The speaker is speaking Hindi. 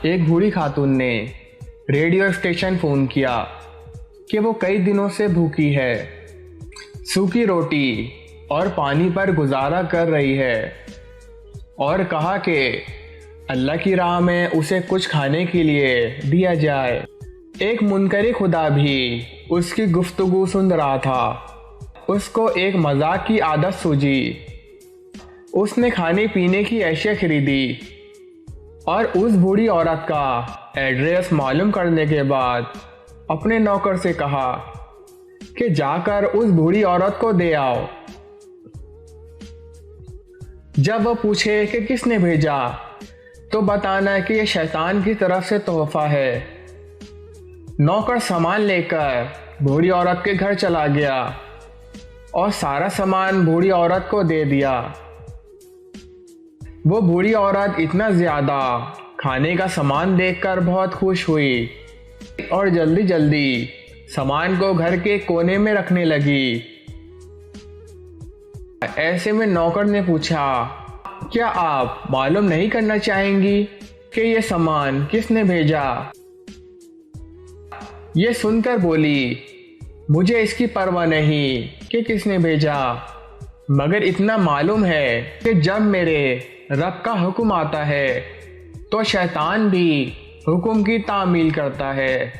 एक बूढ़ी खातून ने रेडियो स्टेशन फ़ोन किया कि वो कई दिनों से भूखी है, सूखी रोटी और पानी पर गुजारा कर रही है, और कहा कि अल्लाह की राह में उसे कुछ खाने के लिए दिया जाए। एक मुनकरी खुदा भी उसकी गुफ्तगू सुन रहा था। उसको एक मजाक की आदत सूझी। उसने खाने पीने की अशिया खरीदी और उस बूढ़ी औरत का एड्रेस मालूम करने के बाद अपने नौकर से कहा कि जाकर उस बूढ़ी औरत को दे आओ। जब वो पूछे कि किसने भेजा, तो बताना कि यह शैतान की तरफ से तोहफा है। नौकर सामान लेकर बूढ़ी औरत के घर चला गया और सारा सामान बूढ़ी औरत को दे दिया। वो बूढ़ी औरत इतना ज़्यादा खाने का सामान देखकर बहुत खुश हुई और जल्दी जल्दी सामान को घर के कोने में रखने लगी। ऐसे में नौकर ने पूछा, क्या आप मालूम नहीं करना चाहेंगी कि ये सामान किसने भेजा? ये सुनकर बोली, मुझे इसकी परवाह नहीं कि किसने भेजा, मगर इतना मालूम है कि जब मेरे रब का हुक्म आता है तो शैतान भी हुक्म की तामील करता है।